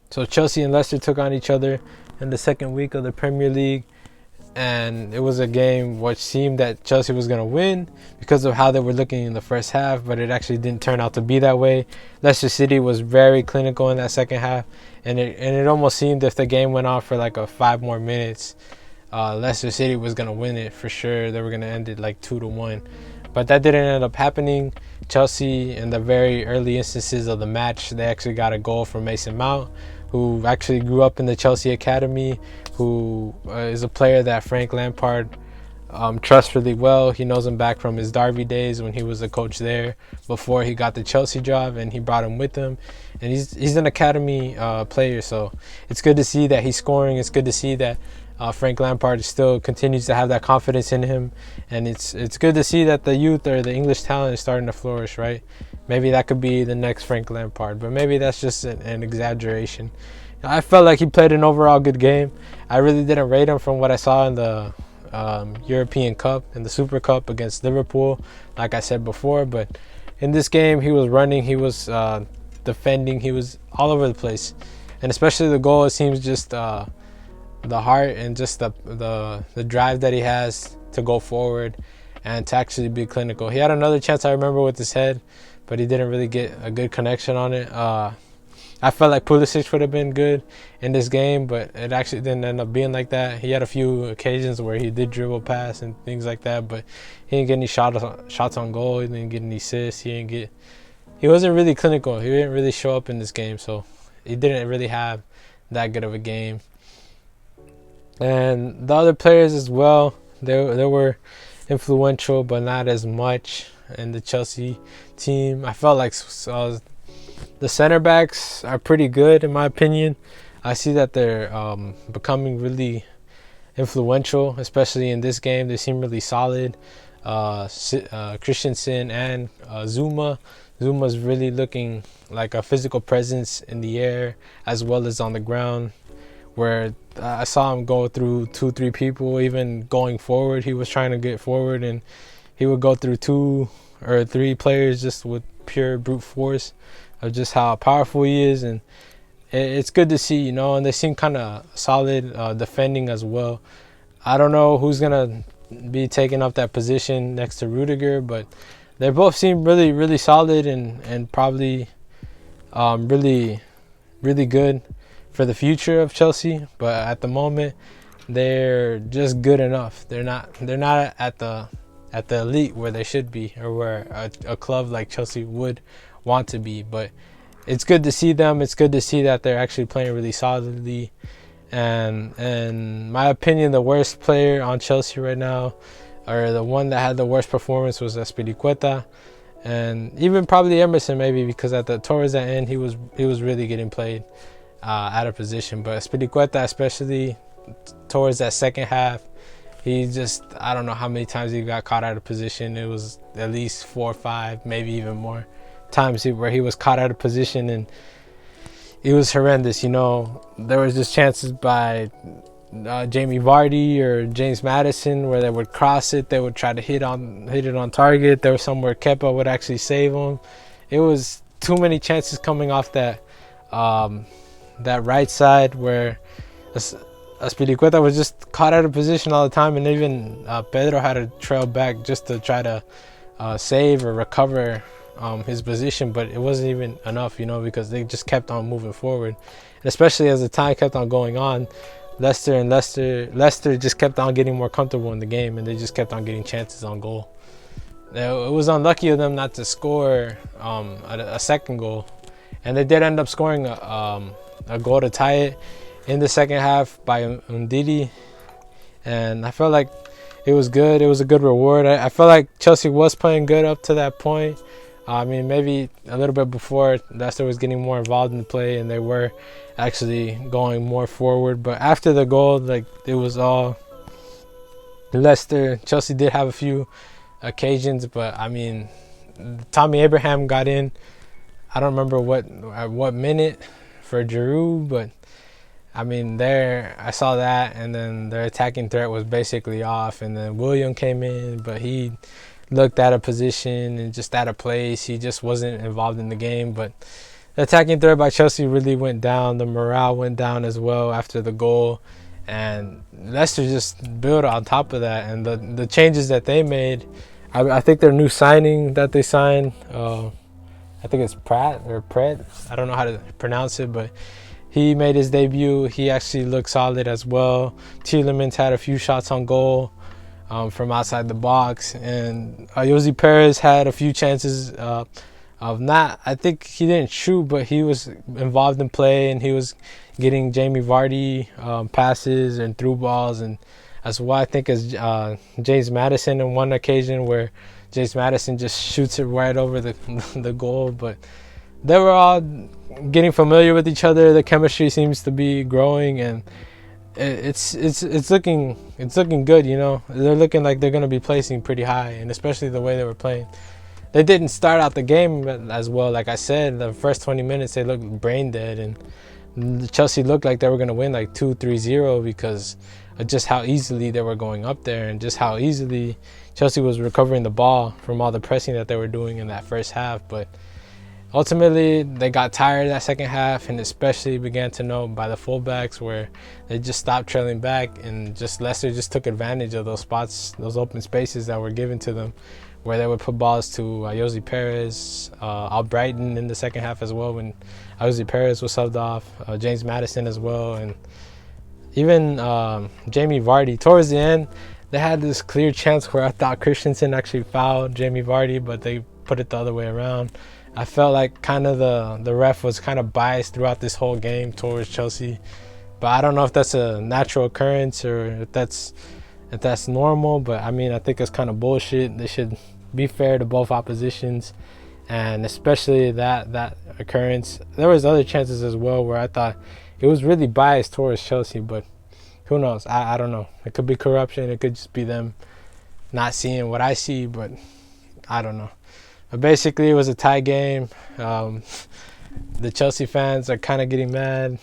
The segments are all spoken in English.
So Chelsea and Leicester took on each other in the second week of the Premier League, and it was a game which seemed that Chelsea was going to win because of how they were looking in the first half, but it actually didn't turn out to be that way. Leicester City was very clinical in that second half, and it almost seemed if the game went on for like a 5 more minutes, Leicester City was going to win it for sure. They were going to end it like 2-1. But that didn't end up happening. Chelsea, in the very early instances of the match, they actually got a goal from Mason Mount, who actually grew up in the Chelsea Academy, who is a player that Frank Lampard trusts really well. He knows him back from his Derby days when he was a coach there before he got the Chelsea job, and he brought him with him. And he's an academy player, so it's good to see that he's scoring. It's good to see that Frank Lampard still continues to have that confidence in him, and it's good to see that the youth or the English talent is starting to flourish, right? Maybe that could be the next Frank Lampard, but maybe that's just an exaggeration. I felt like he played an overall good game. I really didn't rate him from what I saw in the European Cup and the Super Cup against Liverpool, like I said before, but in this game he was running, he was defending, he was all over the place, and especially the goal, it seems just the heart and just the drive that he has to go forward and to actually be clinical. He had another chance, I remember, with his head, but he didn't really get a good connection on it. I felt like Pulisic would have been good in this game, but it actually didn't end up being like that. He had a few occasions where he did dribble pass and things like that, but he didn't get any shots on goal. He didn't get any assists. He wasn't really clinical. He didn't really show up in this game, so he didn't really have that good of a game. And the other players as well, they were influential, but not as much in the Chelsea team. I felt like the center backs are pretty good in my opinion. I see that they're becoming really influential, especially in this game. They seem really solid. Christensen and Zuma. Zuma's really looking like a physical presence in the air as well as on the ground, where I saw him go through 2-3 people. Even going forward, he was trying to get forward, and he would go through 2 or 3 players just with pure brute force of just how powerful he is. And it's good to see, and they seem kind of solid defending as well. I don't know who's going to be taking up that position next to Rudiger, but they both seem really, really solid and probably really, really good for the future of Chelsea. But at the moment, they're just good enough. They're not at the elite where they should be, or where a club like Chelsea would want to be. But it's good to see them. It's good to see that they're actually playing really solidly. And in my opinion, the worst player on Chelsea right now, or the one that had the worst performance, was Azpilicueta. And even probably Emerson, maybe, because towards the end he was really getting played out of position. But Azpilicueta, especially towards that second half, he just, I don't know how many times he got caught out of position. It was at least 4 or 5, maybe even more times where he was caught out of position, and it was horrendous. There was just chances by Jamie Vardy or James Maddison where they would cross it, they would try to hit it on target. There was somewhere Kepa would actually save them. It was too many chances coming off that right side where Azpilicueta was just caught out of position all the time, and even Pedro had to trail back just to try to save or recover his position, but it wasn't even enough, because they just kept on moving forward. And especially as the time kept on going on, Leicester just kept on getting more comfortable in the game, and they just kept on getting chances on goal. It was unlucky of them not to score a second goal, and they did end up scoring a goal to tie it in the second half by Ndidi, and I felt like it was good. It was a good reward. I felt like Chelsea was playing good up to that point. Maybe a little bit before, Leicester was getting more involved in the play, and they were actually going more forward. But after the goal, it was all Leicester. Chelsea did have a few occasions, but Tommy Abraham got in. I don't remember at what minute for Giroud, but there I saw that, and then their attacking threat was basically off, and then William came in, but he looked out of position and just out of place. He just wasn't involved in the game. But the attacking threat by Chelsea really went down. The morale went down as well after the goal. And Leicester just built on top of that. And the changes that they made, I think their new signing that they signed, I think it's Pratt or Pret. I don't know how to pronounce it, but he made his debut. He actually looked solid as well. Tielemans had a few shots on goal from outside the box. And Jose Perez had a few chances of not, I think he didn't shoot, but he was involved in play, and he was getting Jamie Vardy passes and through balls. And as well, I think as James Maddison on one occasion where James Maddison just shoots it right over the goal. But they were all getting familiar with each other. The chemistry seems to be growing, and it's looking good. You know, they're looking like they're going to be placing pretty high, and especially the way they were playing. They didn't start out the game as well. Like I said, the first 20 minutes they looked brain dead, and Chelsea looked like they were going to win like 2-3-0 because of just how easily they were going up there, and just how easily Chelsea was recovering the ball from all the pressing that they were doing in that first half. But ultimately, they got tired that second half, and especially began to know by the fullbacks where they just stopped trailing back, and just Leicester just took advantage of those spots, those open spaces that were given to them, where they would put balls to Jose Perez, Albrighton in the second half as well when Jose Perez was subbed off, James Maddison as well, and even Jamie Vardy. Towards the end, they had this clear chance where I thought Christensen actually fouled Jamie Vardy, but they put it the other way around. I felt like kind of the ref was kind of biased throughout this whole game towards Chelsea, but I don't know if that's a natural occurrence or if that's normal. But I mean, I think it's kind of bullshit. They should be fair to both oppositions, and especially that occurrence. There was other chances as well where I thought it was really biased towards Chelsea, but who knows? I don't know. It could be corruption. It could just be them not seeing what I see, but I don't know. But basically, it was a tie game. The Chelsea fans are kind of getting mad.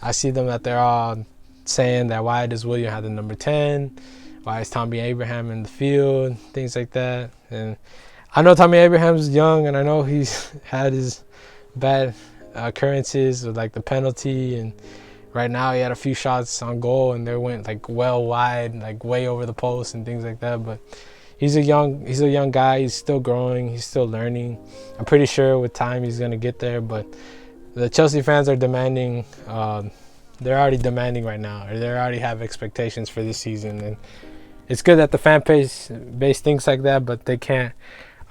I see them that they're all saying that why does William have the number 10? Why is Tommy Abraham in the field? Things like that. And I know Tommy Abraham's young, and I know he's had his bad occurrences with like the penalty, and right now he had a few shots on goal and they went like well wide, like way over the post and things like that. But he's a young guy. He's still growing. He's still learning. I'm pretty sure with time he's gonna get there. But the Chelsea fans are demanding. They're already demanding right now, or they already have expectations for this season. And it's good that the fan base thinks like that, but they can't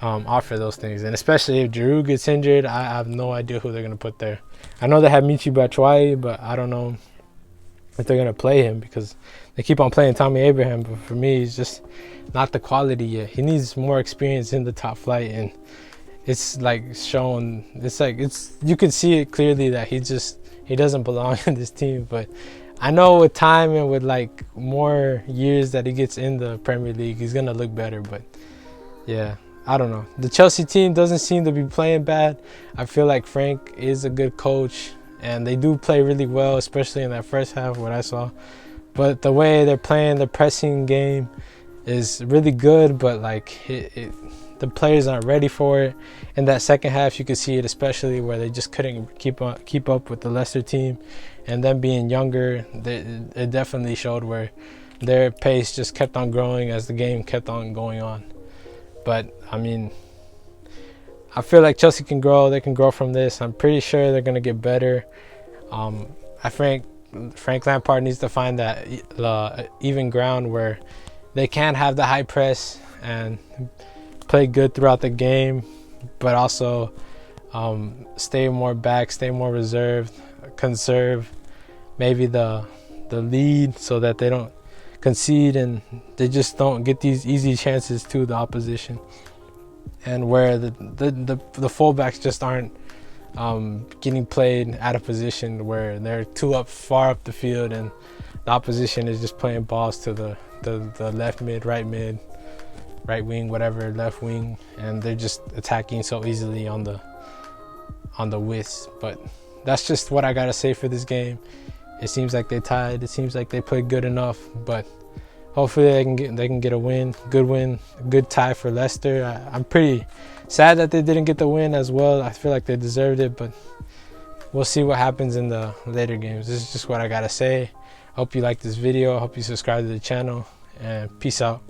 offer those things. And especially if Giroud gets injured, I have no idea who they're gonna put there. I know they have Michy Batshuayi, but I don't know if they're gonna play him because they keep on playing Tommy Abraham. But for me, he's just not the quality yet. He needs more experience in the top flight, and it's like shown. It's you can see it clearly that he doesn't belong in this team. But I know with time and with like more years that he gets in the Premier League, he's gonna look better. But yeah, I don't know. The Chelsea team doesn't seem to be playing bad. I feel like Frank is a good coach, and they do play really well, especially in that first half, what I saw. But the way they're playing, the pressing game is really good, but like the players aren't ready for it. In that second half, you could see it, especially where they just couldn't keep up with the Leicester team, and them being younger, it definitely showed where their pace just kept on growing as the game kept on going on. But I mean, I feel like Chelsea can grow. They can grow from this. I'm pretty sure they're gonna get better. I think Frank Lampard needs to find that even ground where they can have the high press and play good throughout the game, but also stay more back, stay more reserved, conserve maybe the lead so that they don't concede and they just don't get these easy chances to the opposition, and where the fullbacks just aren't getting played out of position where they're far up the field and the opposition is just playing balls to the left mid, right wing, whatever, left wing, and they're just attacking so easily on the width. But that's just what I gotta say for this game. It seems like they tied. It seems like they played good enough, but hopefully they can get a win, good tie for Leicester. I'm pretty Sad that they didn't get the win as well. I feel like they deserved it, but we'll see what happens in the later games. This is just what I gotta say. Hope you like this video. Hope you subscribe to the channel, and peace out.